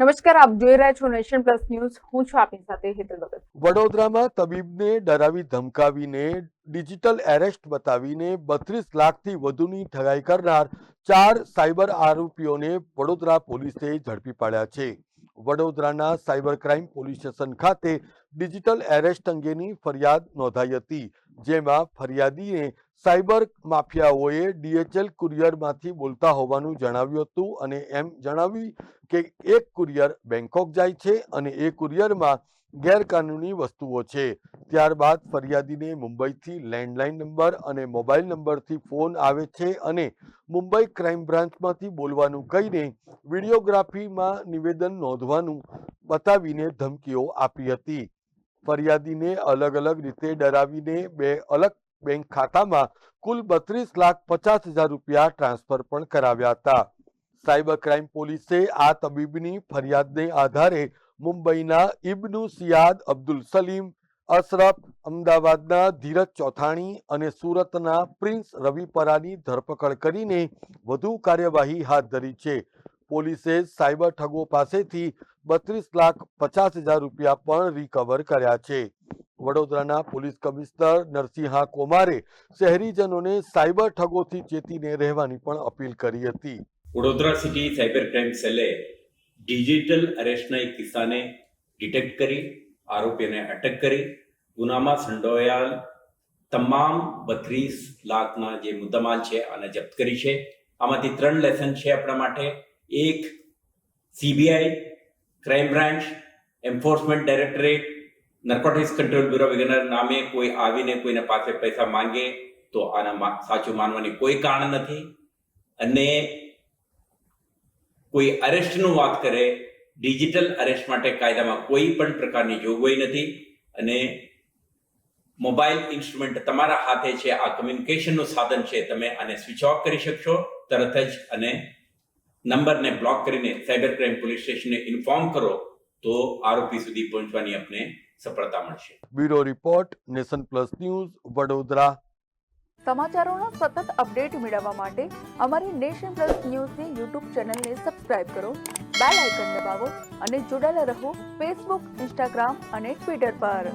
નમસ્કાર, આપ જોઈ રહ્યા છો નેશન પ્લસ ન્યૂઝ. હું છું આપની સાથે હેતલ ભગત. વડોદરામાં તબીબને ડરાવી ધમકાવીને ડિજિટલ એરેસ્ટ બતાવીને 32 લાખથી વધુની ઠગાઈ કરનાર 4 સાયબર આરોપીઓને વડોદરા પોલીસે ઝડપી પાડ્યા છે. વડોદરાના સાયબર ક્રાઇમ પોલીસ સ્ટેશન ખાતે ડિજિટલ એરેસ્ટ અંગેની ફરિયાદ નોંધાઈ હતી, જેમાં ફરિયાદીને સાયબર માફિયાઓએ DHL કુરિયરમાંથી બોલતા હોવાનું જણાવ્યું હતું અને એમ જણાવ્યું કે એક કુરિયર બેંકોક જાય છે અને એ કુરિયરમાં ગેરકાનૂની વસ્તુઓ છે. ત્યારબાદ ફરિયાદીને મુંબઈથી લેન્ડલાઇન નંબર અને મોબાઈલ નંબરથી ફોન આવે છે અને મુંબઈ ક્રાઇમ બ્રાન્ચમાંથી બોલવાનું કહીને વિડીયોગ્રાફીમાં નિવેદન નોંધવાનું બતાવીને ધમકીઓ આપી હતી. ફરિયાદીને અલગ અલગ રીતે ડરાવીને 2 અલગ બેંક ખાતામાં કુલ 32,50,000 રૂપિયા ટ્રાન્સફર પણ કરાવ્યા હતા. સાયબર ક્રાઇમ પોલીસે આ તબીબની ફરિયાદને આધારે મુંબઈના ઇબ્નુ સિયાદ અબ્દુલ સલીમ અશરફ, અમદાવાદના ધીરજ ચોથાણી અને સુરતના પ્રિન્સ રવિપરાની ધરપકડ કરીને વધુ કાર્યવાહી હાથ ધરી છે. પોલીસે સાયબર ઠગો પાસેથી 32,50,000 રૂપિયા પણ રિકવર કર્યા છે. વડોદરાના પોલીસ કમિશનર નરસિંહા કોમારે શહેરીજનોને સાયબર ઠગોથી ચેતીને રહેવાની પણ અપીલ કરી હતી. વડોદરા સિટી સાયબર ક્રાઇમ સેલે ડિજિટલ અરેસ્ટના એક કિસ્સાને ડિટેક્ટ કરી આરોપીને અટક કરી ગુનામાં સંડોવાયેલ તમામ 32 લાખના જે મુદ્દામાલ છે આને જપ્ત કરી છે. આમાંથી 3 લેસન છે આપણા માટે. એક, CBI, crime branch, enforcement directorate, narcotics control bureau વગેરેના નામે કોઈ આવીને કોઈને પાસે પૈસા માંગે તો આના સાચું માનવાની કોઈ કારણ નથી. અને કોઈ અરેસ્ટનું વાત કરે, ડિજિટલ અરેસ્ટ માટે કાયદામાં કોઈ પણ પ્રકારની જોગવાઈ નથી અને મોબાઈલ ઇન્સ્ટ્રુમેન્ટ તમારા હાથે છે, આ કમ્યુનિકેશનનું સાધન છે, તમે આને સ્વિચ ઓફ કરી શકશો તરત જ અને નંબરને બ્લોક કરીને સાયબર ક્રાઇમ પોલીસ સ્ટેશનને ઇન્ફોર્મ કરો તો આરોપી સુધી પહોંચવાની આપને સફળતા મળશે. Bureau report, nation plus news, Vadodara. સમાચારોના સતત અપડેટ મેળવવા માટે અમારી નેશન પ્લસ ન્યૂઝની યુટ્યુબ ચેનલને સબસ્ક્રાઇબ કરો, બેલ આઇકન દબાવો અને જોડાયેલા રહો ફેસબુક, ઇન્સ્ટાગ્રામ અને ટ્વિટર પર.